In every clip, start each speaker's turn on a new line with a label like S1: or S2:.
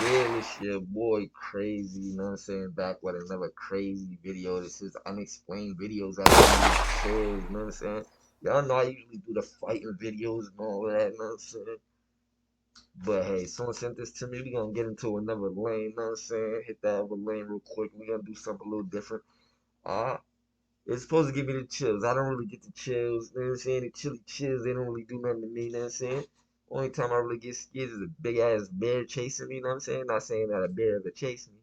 S1: Yeah, this your boy crazy, you know what I'm saying? Back with another crazy video. This is unexplained videos after chills, you know what I'm saying? Y'all know I usually do the fighting videos and all that, you know what I'm saying? But hey, someone sent this to me. We gonna get into another lane, you know what I'm saying? Hit that other lane real quick. We gonna do something a little different. Uh, it's supposed to give me the chills. I don't really get the chills, you know what I'm saying? The chilly chills, they don't really do nothing to me, you know what I'm saying? Only time I really get scared is a big ass bear chasing me, you know what I'm saying? Not saying that a bear ever chased me.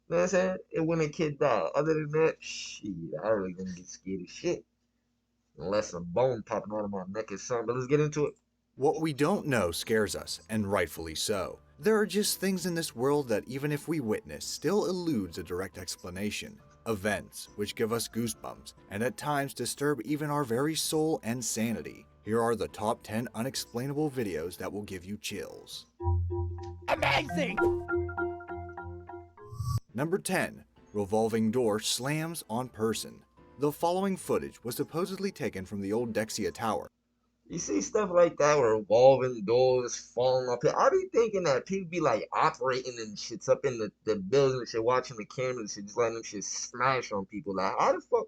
S1: You know what I'm saying? And when a kid died. Other than that, shit, I really don't get scared of shit. Unless a bone popping out of my neck or something. But let's get into it.
S2: What we don't know scares us, and rightfully so. There are just things in this world that even if we witness, still eludes a direct explanation. Events which give us goosebumps, and at times disturb even our very soul and sanity. Here are the top 10 unexplainable videos that will give you chills.
S3: Amazing!
S2: Number 10. Revolving door slams on person. The following footage was supposedly taken from the old Dexia Tower.
S1: You see stuff like that where revolving doors falling up here. I be thinking that people be like operating and shits up in the building and shit, watching the cameras and shit, just letting them shit smash on people. Like, how the fuck?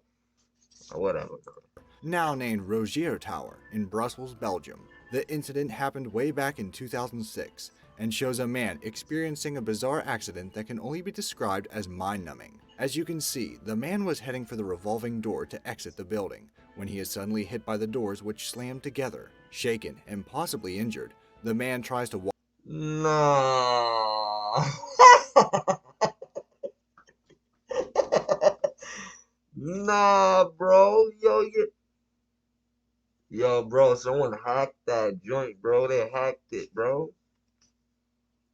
S1: Oh, whatever, bro.
S2: Now named Rogier Tower in Brussels, Belgium. The incident happened way back in 2006 and shows a man experiencing a bizarre accident that can only be described as mind-numbing. As you can see, the man was heading for the revolving door to exit the building when he is suddenly hit by the doors which slammed together. Shaken and possibly injured, the man tries to walk.
S1: Nah. Nah, bro. Yo, bro, someone hacked that joint, bro. They hacked it, bro.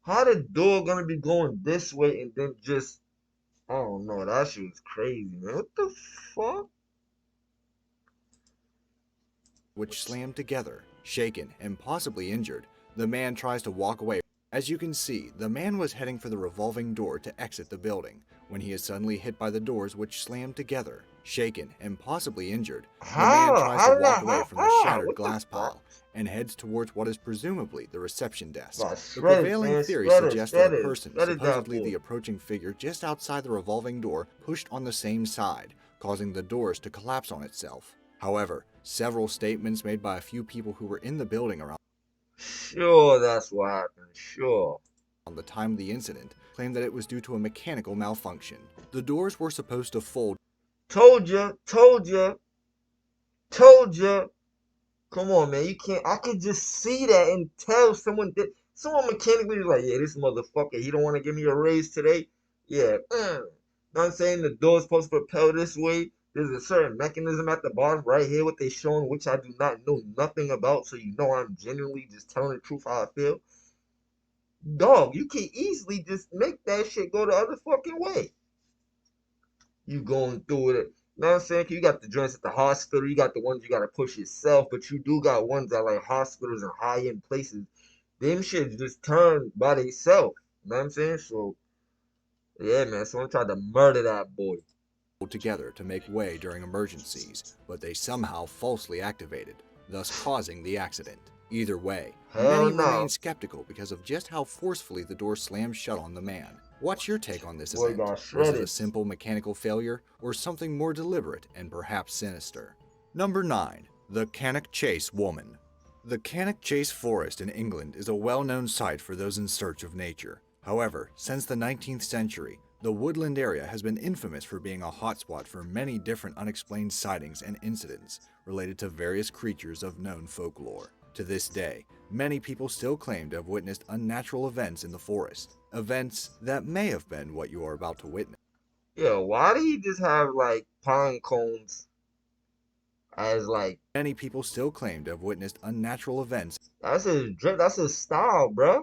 S1: How the door gonna be going this way and then just I don't know, that shit was crazy, man. What the fuck?
S2: which slammed together. Shaken and possibly injured, the man tries to walk away. As you can see, the man was heading for the revolving door to exit the building when he is suddenly hit by the doors which slammed together. Shaken and possibly injured, the man
S1: How?
S2: tries to
S1: How did
S2: walk
S1: that
S2: away
S1: happen?
S2: from the
S1: How?
S2: shattered
S1: What the
S2: glass
S1: fuck?
S2: pile and heads towards what is presumably the reception desk.
S1: Got
S2: The
S1: shredded,
S2: prevailing
S1: man.
S2: theory
S1: Shredded,
S2: suggests that a
S1: shredded,
S2: person,
S1: shredded that
S2: supposedly
S1: boy.
S2: the approaching figure just outside the revolving door, pushed on the same side, causing the doors to collapse on itself. However, several statements made by a few people who were in the building around
S1: Sure, that's what happened. Sure.
S2: on the time of the incident claimed that it was due to a mechanical malfunction. The doors were supposed to fold.
S1: Told ya, told ya, told ya. Come on, man. You can't. I could just see that and tell someone did. Someone mechanically was like, yeah, this motherfucker, he don't want to give me a raise today. Yeah. Know what I'm saying? The door's supposed to propel this way. There's a certain mechanism at the bottom right here, what they showing, which I do not know nothing about. So you know I'm genuinely just telling the truth how I feel. Dog, you can easily just make that shit go the other fucking way. You going through it. You know what I'm saying? You got the joints at the hospital, you got the ones you gotta push yourself, but you do got ones at like hospitals and high end places. Them shit just turn by themselves. You know what I'm saying? So yeah, man. Someone tried to murder that boy.
S2: Together to make way during emergencies, but they somehow falsely activated, thus causing the accident. Either way,
S1: Hell
S2: many remain
S1: no.
S2: skeptical because of just how forcefully the door slammed shut on the man. What's your take on this
S1: Boy
S2: event?
S1: got
S2: Was it a
S1: shredded.
S2: simple mechanical failure, or something more deliberate and perhaps sinister? Number 9. The Cannock Chase Woman. The Cannock Chase Forest in England is a well-known site for those in search of nature. However, since the 19th century, the woodland area has been infamous for being a hotspot for many different unexplained sightings and incidents related to various creatures of known folklore. To this day, many people still claim to have witnessed unnatural events in the forest, events that may have been what you are about to witness.
S1: Yeah, why did he just have like pine cones as like
S2: Many people still claim to have witnessed unnatural events.
S1: that's his drip, that's his style, bruh.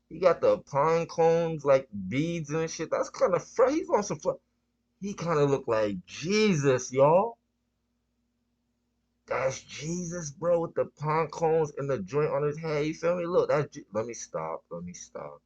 S1: He got the pine cones like beads and shit. That's kind of fresh. He's on some. He kind of look like Jesus, y'all. That's Jesus, bro, with the pine cones and the joint on his head. You feel me? Look, let me stop. Let me stop.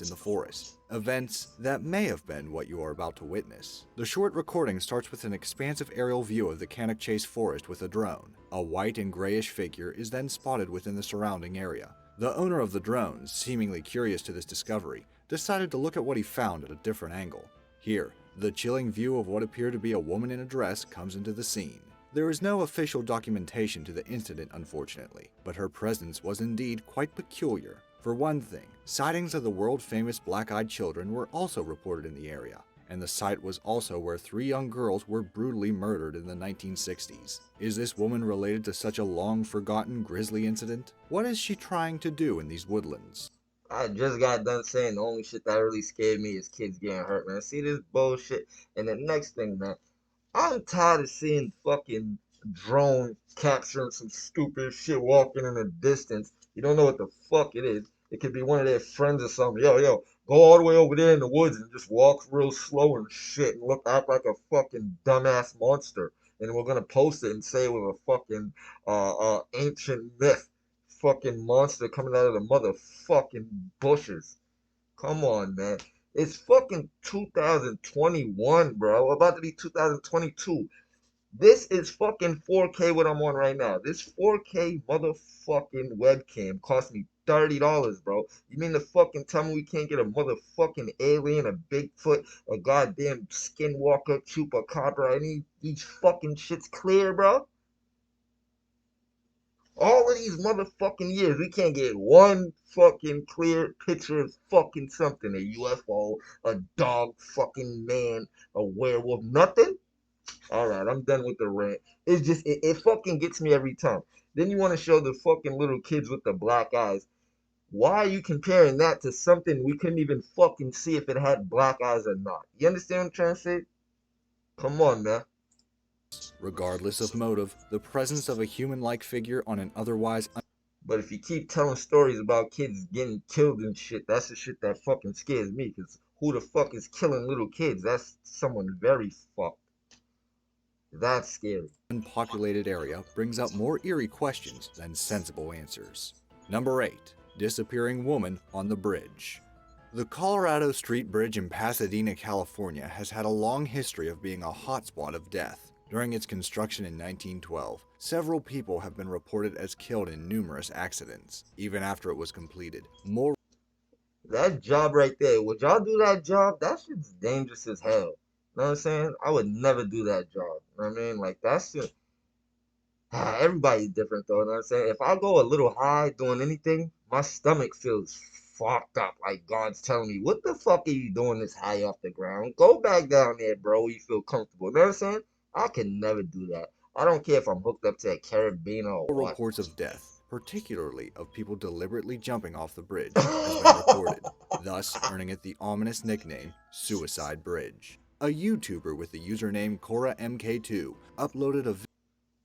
S2: In the forest, events that may have been what you are about to witness. The short recording starts with an expansive aerial view of the Cannock Chase forest with a drone. A white and grayish figure is then spotted within the surrounding area. The owner of the drone, seemingly curious to this discovery, decided to look at what he found at a different angle. Here, the chilling view of what appeared to be a woman in a dress comes into the scene. There is no official documentation to the incident, unfortunately, but her presence was indeed quite peculiar. For one thing, sightings of the world-famous black-eyed children were also reported in the area, and the site was also where 3 young girls were brutally murdered in the 1960s. Is this woman related to such a long-forgotten grisly incident? What is she trying to do in these woodlands?
S1: I just got done saying the only shit that really scared me is kids getting hurt, man. See this bullshit. And the next thing, man, I'm tired of seeing fucking drone capturing some stupid shit walking in the distance. You don't know what the fuck it is. It could be one of their friends or something. Yo, go all the way over there in the woods and just walk real slow and shit and act like a fucking dumbass monster. And we're gonna post it and say it was a fucking ancient myth. Fucking monster coming out of the motherfucking bushes. Come on, man. It's fucking 2021, bro. About to be 2022. This is fucking 4K what I'm on right now. This 4K motherfucking webcam cost me $30, bro. You mean to fucking tell me we can't get a motherfucking alien, a Bigfoot, a goddamn skinwalker, chupacabra, any these fucking shits clear, bro? All of these motherfucking years, we can't get one fucking clear picture of fucking something. A UFO, a dog, fucking man, a werewolf, nothing? Alright, I'm done with the rant. It's just, it fucking gets me every time. Then you want to show the fucking little kids with the black eyes. Why are you comparing that to something we couldn't even fucking see if it had black eyes or not? You understand what I'm trying to say? Come on, man.
S2: Regardless of motive, the presence of a human-like figure on an otherwise
S1: But if you keep telling stories about kids getting killed and shit, that's the shit that fucking scares me. Because who the fuck is killing little kids? That's someone very fucked. That's scary.
S2: unpopulated area brings up more eerie questions than sensible answers. Number 8. Disappearing woman on the bridge. The Colorado Street Bridge in Pasadena, California has had a long history of being a hotspot of death. During its construction in 1912, several people have been reported as killed in numerous accidents. Even after it was completed, more
S1: That job right there, would y'all do that job? That shit's dangerous as hell. You know what I'm saying? I would never do that job. You know what I mean? Like, that's just, everybody's different though. You know what I'm saying? If I go a little high doing anything, my stomach feels fucked up. Like God's telling me, what the fuck are you doing this high off the ground? Go back down there, bro, where you feel comfortable. You know what I'm saying? I can never do that. I don't care if I'm hooked up to a carabiner or what.
S2: reports of death, particularly of people deliberately jumping off the bridge, has been reported, thus earning it the ominous nickname Suicide Bridge. A YouTuber with the username CoraMK2 uploaded a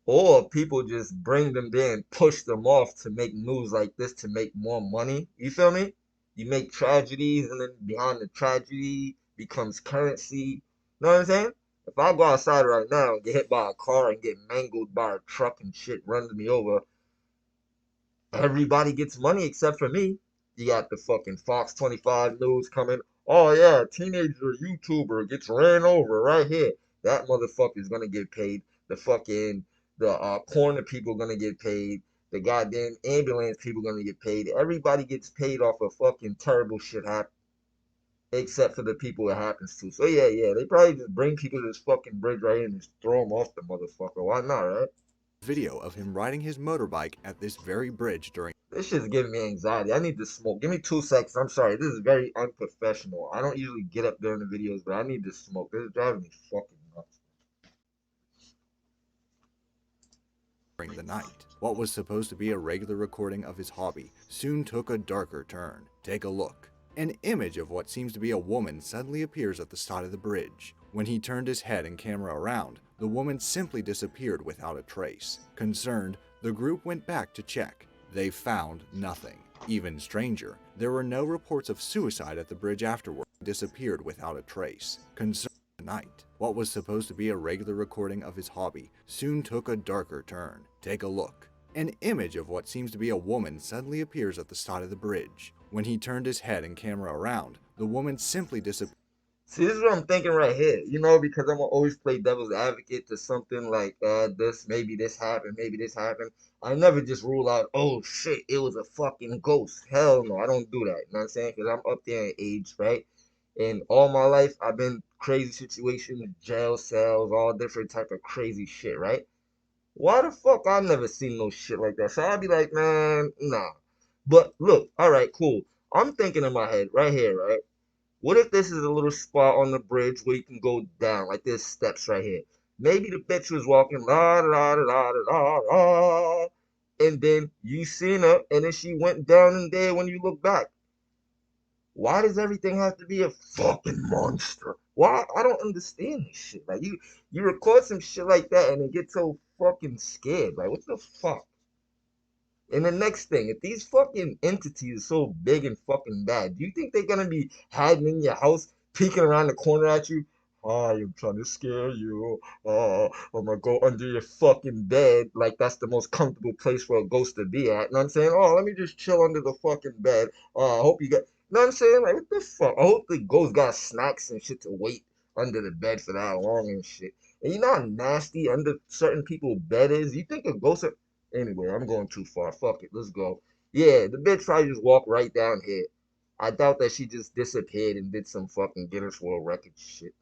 S1: Or people just bring them there and push them off to make news like this to make more money. You feel me? You make tragedies and then behind the tragedy becomes currency. Know what I'm saying? If I go outside right now and get hit by a car and get mangled by a truck and shit runs me over, everybody gets money except for me. You got the fucking Fox 25 news coming. Oh yeah, teenager YouTuber gets ran over right here. That motherfucker's gonna get paid. The corner people gonna get paid. The goddamn ambulance people gonna get paid. Everybody gets paid off of fucking terrible shit happen, except for the people it happens to. So yeah, they probably just bring people to this fucking bridge right here and just throw them off the motherfucker. Why not, right?
S2: video of him riding his motorbike at this very bridge during
S1: This shit's giving me anxiety. I need to smoke. Give me 2 seconds. I'm sorry. This is very unprofessional. I don't usually get up during the videos, but I need to smoke. This is driving me fucking nuts.
S2: the night. What was supposed to be a regular recording of his hobby soon took a darker turn. Take a look. An image of what seems to be a woman suddenly appears at the side of the bridge. When he turned his head and camera around, the woman simply disappeared without a trace. Concerned, the group went back to check. They found nothing. Even stranger, there were no reports of suicide at the bridge afterward. Disappeared without a trace. Concerned, night. What was supposed to be a regular recording of his hobby soon took a darker turn. Take a look. An image of what seems to be a woman suddenly appears at the side of the bridge. When he turned his head and camera around, the woman simply disappeared.
S1: See, this is what I'm thinking right here, because I'm gonna always play devil's advocate to something like maybe this happened, maybe this happened. I never just rule out, oh shit, it was a fucking ghost. Hell no, I don't do that. You know what I'm saying? Because I'm up there in age, right? And all my life, I've been crazy situations, jail cells, all different type of crazy shit, right? Why the fuck I never seen no shit like that? So I'd be like, man, nah. But look, all right, cool. I'm thinking in my head right here, right? What if this is a little spot on the bridge where you can go down, like there's steps right here? Maybe the bitch was walking la da da da da da da, and then you seen her, and then she went down in there when you look back. Why does everything have to be a fucking monster? Why? I don't understand this shit. Like you record some shit like that and then get so fucking scared. Like what the fuck? And the next thing, if these fucking entities are so big and fucking bad, do you think they're gonna be hiding in your house, peeking around the corner at you? Hi, I'm trying to scare you. I'm gonna go under your fucking bed like that's the most comfortable place for a ghost to be at. You know what I'm saying? Oh, let me just chill under the fucking bed. I hope you got. You know what I'm saying? Like, what the fuck? I hope the ghost got snacks and shit to wait under the bed for that long and shit. And you know how nasty under certain people's bed is? You think a ghost. Anyway, I'm going too far. Fuck it. Let's go. Yeah, the bitch probably just walked right down here. I doubt that she just disappeared and did some fucking Guinness World Record shit.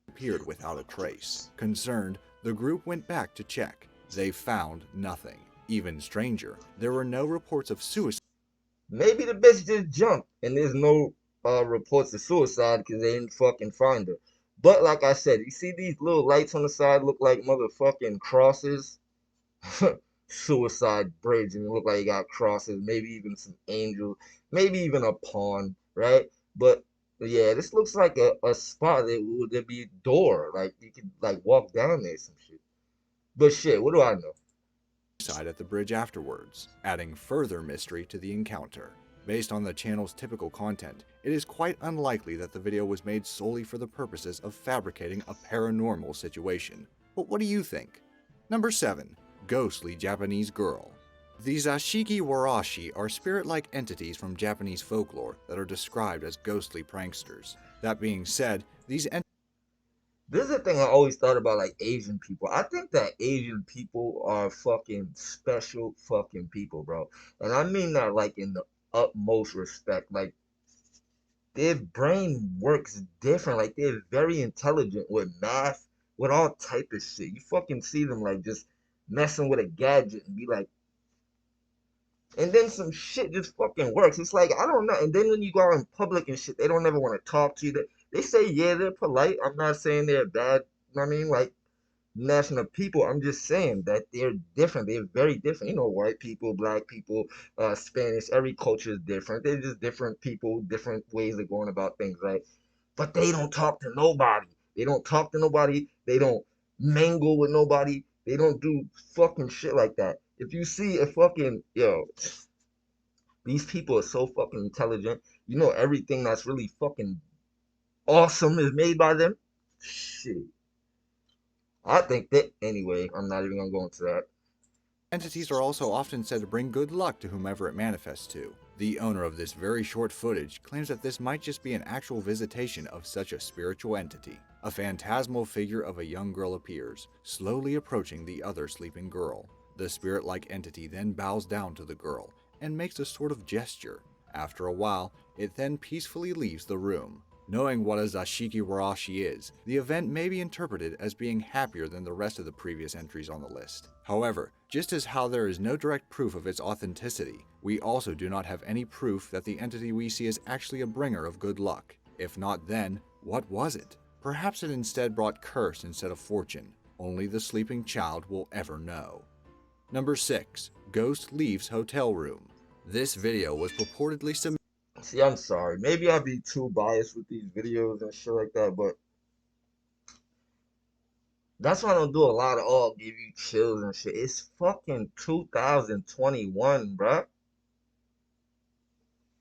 S2: Appeared without a trace. Concerned, the group went back to check. They found nothing. Even stranger, there were no reports of suicide.
S1: Maybe the bitch just jumped and there's no reports of suicide because they didn't fucking find her. But like I said, you see these little lights on the side look like motherfucking crosses? Suicide bridge and it look like you got crosses, maybe even some angels, maybe even a pawn, right? But yeah, this looks like a spot that would there be a door, like you could like walk down there some shit. But shit, what do I know?
S2: At the bridge afterwards, adding further mystery to the encounter. Based on the channel's typical content, it is quite unlikely that the video was made solely for the purposes of fabricating a paranormal situation. But what do you think? Number 7. Ghostly Japanese Girl. The Zashiki Warashi are spirit-like entities from Japanese folklore that are described as ghostly pranksters. That being said, these entities
S1: This is the thing I always thought about like Asian people. I think that Asian people are fucking special fucking people, bro. And I mean that like in the utmost respect. Like their brain works different. Like they're very intelligent with math, with all type of shit. You fucking see them like just messing with a gadget and be like, and then some shit just fucking works. It's like I don't know. And then when you go out in public and shit, they don't ever want to talk to you. They say yeah, they're polite. I'm not saying they're bad. You know what I mean? Like national people. I'm just saying that they're different. They're very different. White people, black people, Spanish. Every culture is different. They're just different people, different ways of going about things, right? But they don't talk to nobody. They don't talk to nobody. They don't mingle with nobody. They don't do fucking shit like that. If you see a fucking these people are so fucking intelligent. Everything that's really fucking awesome is made by them. Shit. I think that anyway. I'm not even gonna go into that.
S2: entities are also often said to bring good luck to whomever it manifests to. The owner of this very short footage claims that this might just be an actual visitation of such a spiritual entity. A phantasmal figure of a young girl appears, slowly approaching the other sleeping girl. The spirit-like entity then bows down to the girl and makes a sort of gesture. After a while, it then peacefully leaves the room. Knowing what a Zashiki Warashi is, the event may be interpreted as being happier than the rest of the previous entries on the list. However, just as how there is no direct proof of its authenticity, we also do not have any proof that the entity we see is actually a bringer of good luck. If not then, what was it? Perhaps it instead brought curse instead of fortune. Only the sleeping child will ever know. Number 6. Ghost leaves hotel room. This video was purportedly submitted.
S1: See, I'm sorry. Maybe I'll be too biased with these videos and shit like that, but that's why I don't do a lot of give you chills and shit. It's fucking 2021, bruh.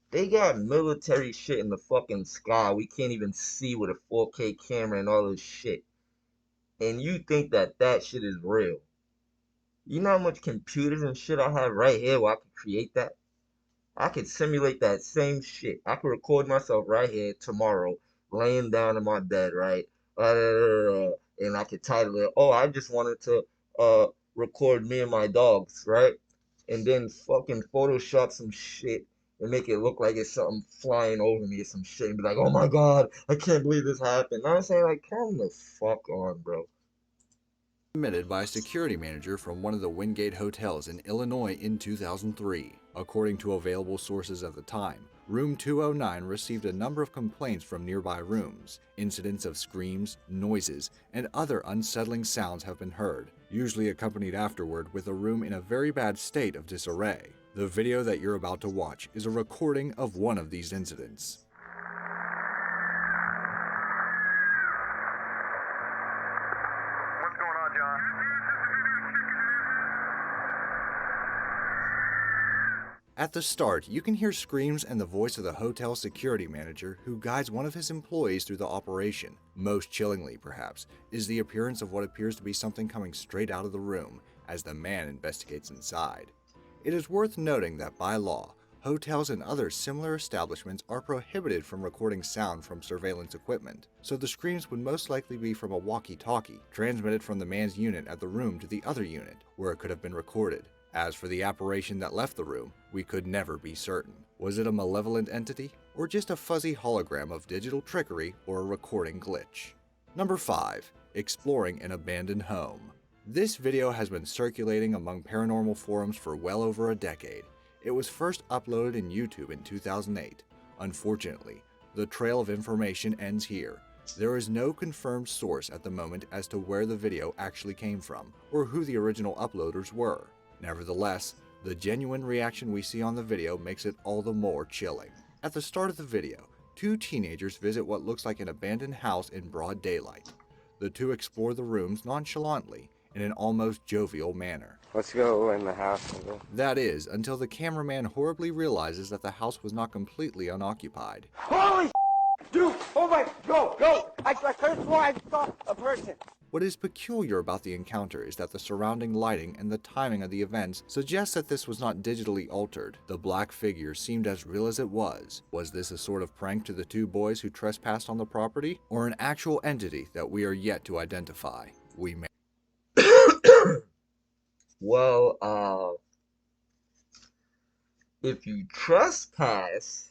S1: They got military shit in the fucking sky. We can't even see with a 4K camera and all this shit. And you think that that shit is real. You know how much computers and shit I have right here where I could create that? I could simulate that same shit. I could record myself right here tomorrow laying down in my bed, right? And I could title it, "Oh, I just wanted to record me and my dogs," right? And then fucking Photoshop some shit and make it look like it's something flying over me or some shit and be like, "Oh my god, I can't believe this happened." I'm saying, like, come the fuck on, bro.
S2: Submitted by a security manager from one of the Wingate hotels in Illinois in 2003. According to available sources at the time, Room 209 received a number of complaints from nearby rooms. Incidents of screams, noises, and other unsettling sounds have been heard, usually accompanied afterward with a room in a very bad state of disarray. The video that you're about to watch is a recording of one of these incidents.
S4: What's going on, John?
S2: At the start, you can hear screams and the voice of the hotel security manager who guides one of his employees through the operation. Most chillingly, perhaps, is the appearance of what appears to be something coming straight out of the room as the man investigates inside. It is worth noting that by law, hotels and other similar establishments are prohibited from recording sound from surveillance equipment, so the screams would most likely be from a walkie-talkie, transmitted from the man's unit at the room to the other unit, where it could have been recorded. As for the apparition that left the room, we could never be certain. Was it a malevolent entity, or just a fuzzy hologram of digital trickery or a recording glitch? Number 5. Exploring an abandoned home. This video has been circulating among paranormal forums for well over a decade. It was first uploaded in YouTube in 2008. Unfortunately, the trail of information ends here. There is no confirmed source at the moment as to where the video actually came from, or who the original uploaders were. Nevertheless, the genuine reaction we see on the video makes it all the more chilling. At the start of the video, two teenagers visit what looks like an abandoned house in broad daylight. The two explore the rooms nonchalantly, in an almost jovial manner.
S5: Let's go in the house.
S2: That is, until the cameraman horribly realizes that the house was not completely unoccupied.
S5: Holy dude! Oh my, go! I could have sworn I saw a person.
S2: What is peculiar about the encounter is that the surrounding lighting and the timing of the events suggests that this was not digitally altered. The black figure seemed as real as it was. Was this a sort of prank to the two boys who trespassed on the property, or an actual entity that we are yet to identify? We may.
S1: Well, if you trespass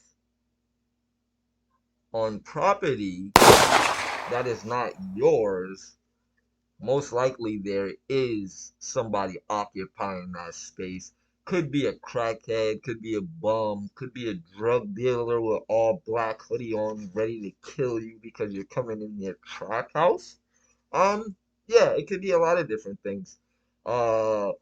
S1: on property that is not yours, most likely there is somebody occupying that space. Could be a crackhead, could be a bum, could be a drug dealer with all black hoodie on, ready to kill you because you're coming in their track house. Yeah, it could be a lot of different things. Uh,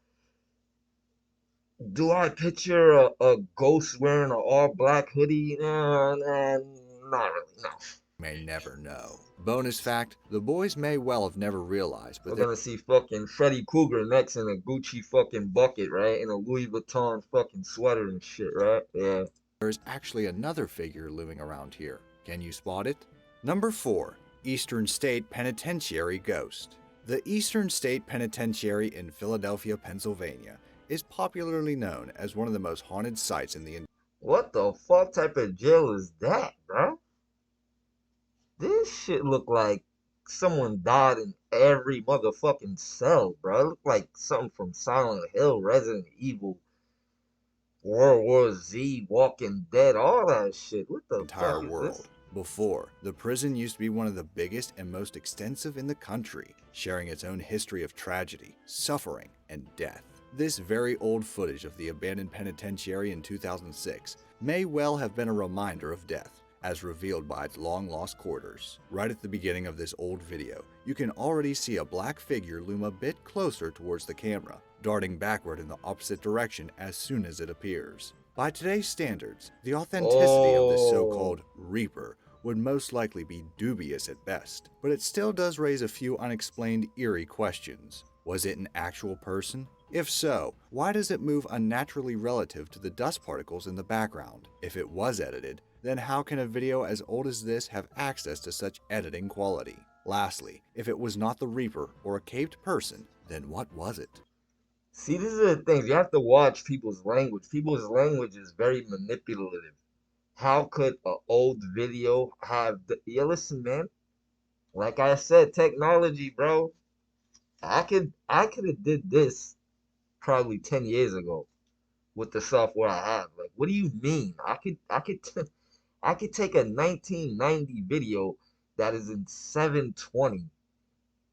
S1: do I picture a ghost wearing an all black hoodie? Not really, no.
S2: May never know. Bonus fact, the boys may well have never realized, but
S1: We're gonna see fucking Freddy Krueger next in a Gucci fucking bucket, right? In a Louis Vuitton fucking sweater and shit, right? Yeah.
S2: there is actually another figure looming around here. Can you spot it? Number 4. Eastern State Penitentiary Ghost. The Eastern State Penitentiary in Philadelphia, Pennsylvania is popularly known as one of the most haunted sites in the
S1: What the fuck type of jail is that, bro? This shit look like someone died in every motherfucking cell, bro. It look like something from Silent Hill, Resident Evil, World War Z, Walking Dead, all that shit. What the
S2: entire
S1: fuck is
S2: world.
S1: this?
S2: Before, the prison used to be one of the biggest and most extensive in the country, sharing its own history of tragedy, suffering, and death. This very old footage of the abandoned penitentiary in 2006 may well have been a reminder of death, as revealed by its long-lost quarters. Right at the beginning of this old video, you can already see a black figure loom a bit closer towards the camera, darting backward in the opposite direction as soon as it appears. By today's standards, the authenticity of this so-called Reaper would most likely be dubious at best, but it still does raise a few unexplained eerie questions. Was it an actual person? If so, why does it move unnaturally relative to the dust particles in the background? If it was edited, then how can a video as old as this have access to such editing quality? Lastly, if it was not the Reaper or a caped person, then what was it?
S1: See, these are the things. You have to watch people's language. People's language is very manipulative. How could an old video have the, yeah, listen, man. Like I said, technology, bro. I could have did this probably 10 years ago with the software I have. Like, what do you mean? I could take a 1990 video that is in 720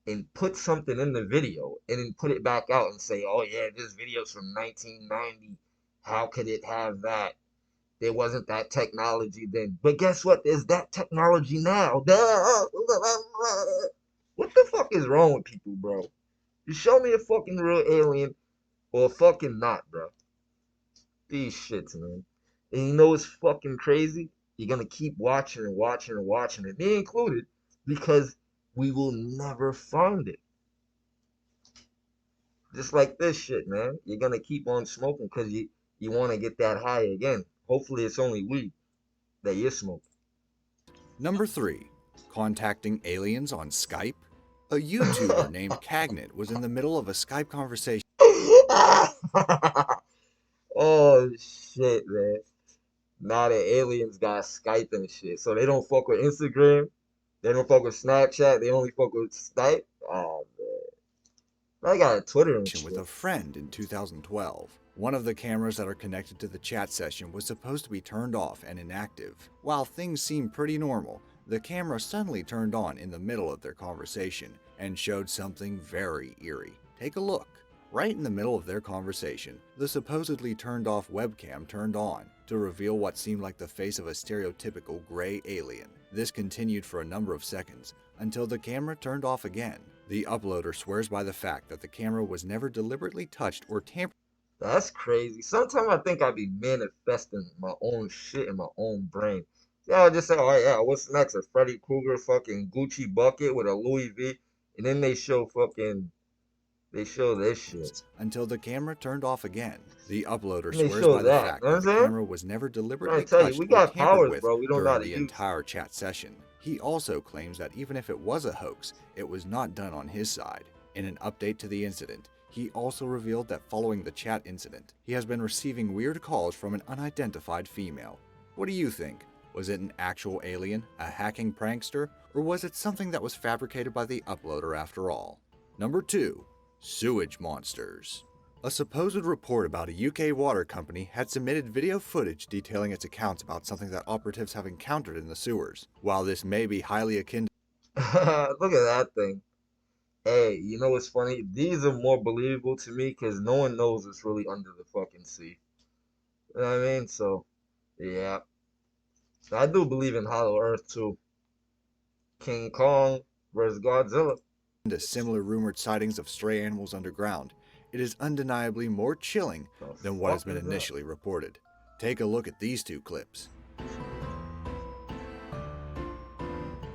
S1: and put something in the video and then put it back out and say, "Oh yeah, this video's from 1990. How could it have that? There wasn't that technology then." But guess what? There's that technology now. Duh. What the fuck is wrong with people, bro? You show me a fucking real alien or fucking not, bro. These shits, man. And you know what's fucking crazy? You're gonna keep watching and watching and watching it, me included, because we will never find it. Just like this shit, man. You're gonna keep on smoking because you want to get that high again. Hopefully, it's only weed that you're smoking.
S2: Number 3. Contacting aliens on Skype? A YouTuber named Cagnet was in the middle of a Skype conversation
S1: Oh shit, man. Now the aliens got Skype and shit. So they don't fuck with Instagram. They don't fuck with Snapchat. They only fuck with Skype. Oh man. I got a Twitter and
S2: with
S1: shit.
S2: a friend in 2012. One of the cameras that are connected to the chat session was supposed to be turned off and inactive. While things seemed pretty normal, the camera suddenly turned on in the middle of their conversation and showed something very eerie. Take a look. Right in the middle of their conversation, the supposedly turned off webcam turned on to reveal what seemed like the face of a stereotypical gray alien. This continued for a number of seconds until the camera turned off again. The uploader swears by the fact that the camera was never deliberately touched or tampered.
S1: That's crazy. Sometimes I think I be manifesting my own shit in my own brain. Yeah, I just say, oh yeah, what's next? A Freddy Krueger fucking Gucci bucket with a Louis V, and then they show this shit.
S2: Until the camera turned off again. The uploader
S1: And they
S2: swears
S1: show
S2: by the
S1: that.
S2: fact
S1: You know what
S2: that
S1: I'm
S2: the
S1: saying?
S2: camera was never
S1: I'm trying
S2: deliberately
S1: to tell you,
S2: touched
S1: we
S2: or
S1: got
S2: tampered
S1: powers,
S2: with
S1: bro. We don't know how
S2: during
S1: to
S2: the
S1: use.
S2: entire chat session. He also claims that even if it was a hoax, it was not done on his side. In an update to the incident, he also revealed that following the chat incident, he has been receiving weird calls from an unidentified female. What do you think? Was it an actual alien, a hacking prankster, or was it something that was fabricated by the uploader after all? Number 2. Sewage monsters. A supposed report about a UK water company had submitted video footage detailing its accounts about something that operatives have encountered in the sewers. While this may be highly akin
S1: Look at that thing. Hey, you know what's funny? These are more believable to me because no one knows what's really under the fucking sea. You know what I mean? So, yeah. I do believe in Hollow Earth too. King Kong versus Godzilla.
S2: to similar rumored sightings of stray animals underground, it is undeniably more chilling
S1: The
S2: than what has
S1: fuck
S2: been
S1: is that?
S2: initially reported. Take a look at these two clips.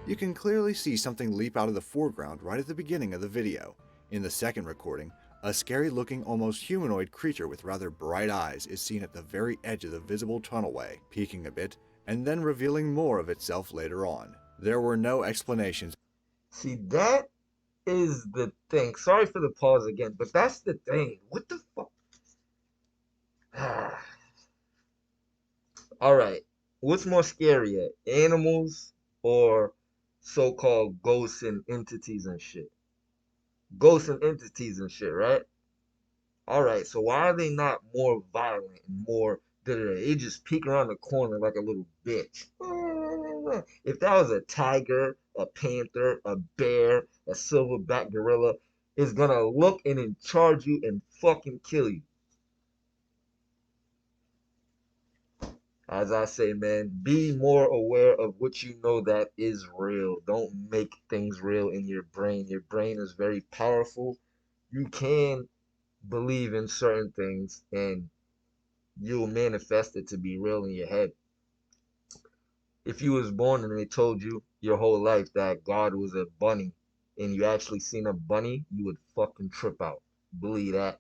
S2: You can clearly see something leap out of the foreground right at the beginning of the video. In the second recording, a scary-looking, almost humanoid creature with rather bright eyes is seen at the very edge of the visible tunnelway, peeking a bit, and then revealing more of itself later on. There were no explanations.
S1: See, that is the thing. Sorry for the pause again, but that's the thing. What the fuck? All right. What's more scarier, animals or so-called ghosts and entities and shit? Ghosts and entities and shit, right? All right. So why are they not more violent and more? They just peek around the corner like a little bitch. If that was a tiger, a panther, a bear, a silverback gorilla, it's gonna look and then charge you and fucking kill you. As I say, man, be more aware of what you know that is real. Don't make things real in your brain. Your brain is very powerful. You can believe in certain things and you'll manifest it to be real in your head. If you was born and they told you your whole life that God was a bunny and you actually seen a bunny, you would fucking trip out. Believe that.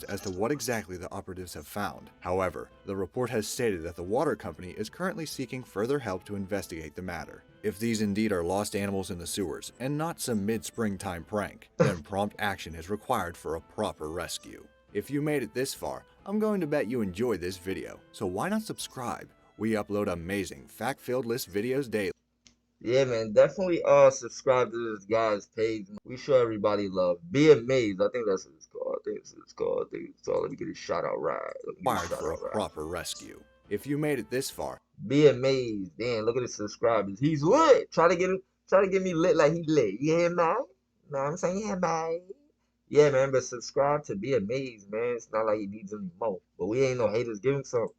S2: As to what exactly the operatives have found. However, the report has stated that the water company is currently seeking further help to investigate the matter. If these indeed are lost animals in the sewers, and not some mid-springtime prank, then prompt action is required for a proper rescue. If you made it this far, I'm going to bet you enjoyed this video, so why not subscribe? We upload amazing, fact-filled list videos daily.
S1: Yeah, man, definitely subscribe to this guy's page. We show everybody love. Be amazed. I think that's what it's called. I think it's what it's called. I think it's all. Let me get a shout out right. Let me get a
S2: Required
S1: shout
S2: for a
S1: out right.
S2: proper rescue. If you made it this far,
S1: Be amazed. Damn, look at the subscribers. He's lit. Try to get me lit like he lit. Yeah, man. Know what I'm saying? Yeah, man. Yeah, man, but subscribe to Be Amazed, man. It's not like he needs any more. But we ain't no haters. Give him some.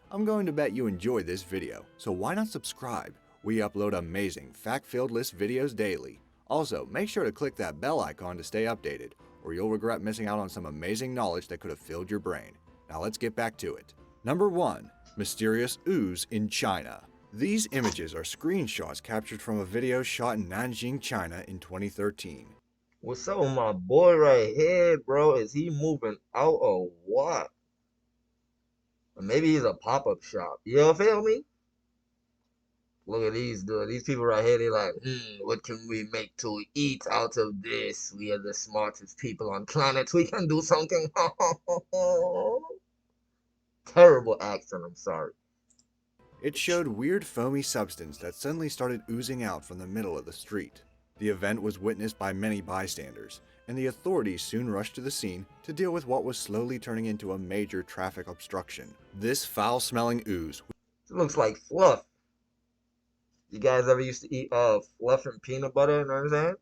S2: I'm going to bet you enjoyed this video, so why not subscribe? We upload amazing, fact-filled list videos daily. Also, make sure to click that bell icon to stay updated, or you'll regret missing out on some amazing knowledge that could have filled your brain. Now let's get back to it. Number 1. Mysterious ooze in China. These images are screenshots captured from a video shot in Nanjing, China in 2013.
S1: What's up with my boy right here, bro? Is he moving out or what? Or maybe he's a pop-up shop. You feel me? Look at these dude. These people right here, they like, what can we make to eat out of this? We are the smartest people on planet. We can do something. Terrible accent, I'm sorry.
S2: It showed weird foamy substance that suddenly started oozing out from the middle of the street. The event was witnessed by many bystanders, and the authorities soon rushed to the scene to deal with what was slowly turning into a major traffic obstruction. This foul-smelling ooze,
S1: It looks like fluff. You guys ever used to eat fluff and peanut butter, you know what I'm saying?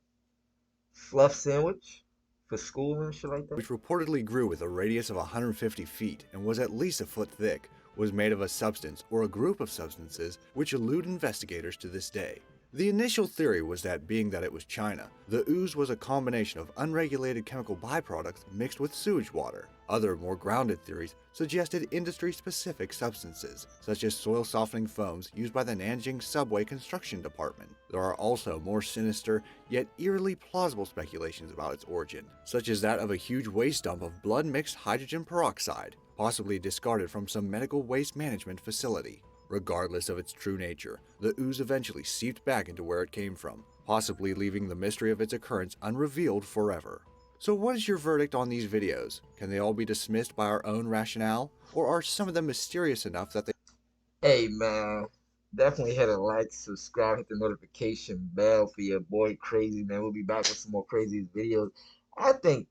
S1: Fluff sandwich for school and shit like that.
S2: which reportedly grew with a radius of 150 feet and was at least a foot thick, was made of a substance or a group of substances which elude investigators to this day. The initial theory was that being that it was China, the ooze was a combination of unregulated chemical byproducts mixed with sewage water. Other more grounded theories suggested industry-specific substances, such as soil-softening foams used by the Nanjing subway construction department. There are also more sinister, yet eerily plausible speculations about its origin, such as that of a huge waste dump of blood-mixed hydrogen peroxide, possibly discarded from some medical waste management facility. Regardless of its true nature, the ooze eventually seeped back into where it came from, possibly leaving the mystery of its occurrence unrevealed forever. So what is your verdict on these videos? Can they all be dismissed by our own rationale? Or are some of them mysterious enough that they
S1: Hey man, definitely hit a like, subscribe, hit the notification bell for your boy Crazy, man. We'll be back with some more crazy videos. I think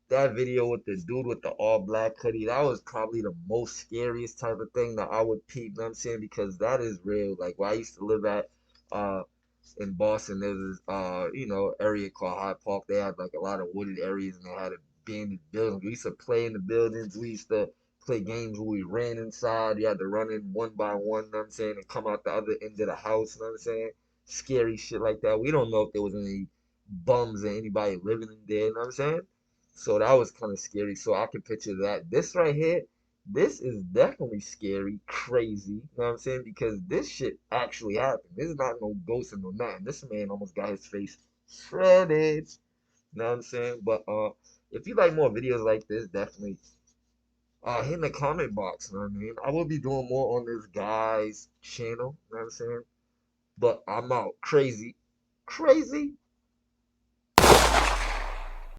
S1: that video with the dude with the all black hoodie, that was probably the most scariest type of thing that I would peep, you know what I'm saying? Because that is real. Like where I used to live at uh in Boston, there was area called Hyde Park. They had like a lot of wooded areas and they had abandoned buildings. We used to play in the buildings. We used to play games where we ran inside. You had to run in one by one, you know what I'm saying, and come out the other end of the house, you know what I'm saying? Scary shit like that. We don't know if there was any bums or anybody living in there, you know what I'm saying? So that was kind of scary. So I can picture that. This right here, this is definitely scary, crazy. You know what I'm saying? Because this shit actually happened. This is not no ghost or no nothing. This man almost got his face shredded. You know what I'm saying? But if you like more videos like this, definitely hit in the comment box. You know what I mean? I will be doing more on this guy's channel. You know what I'm saying? But I'm out. Crazy. Crazy.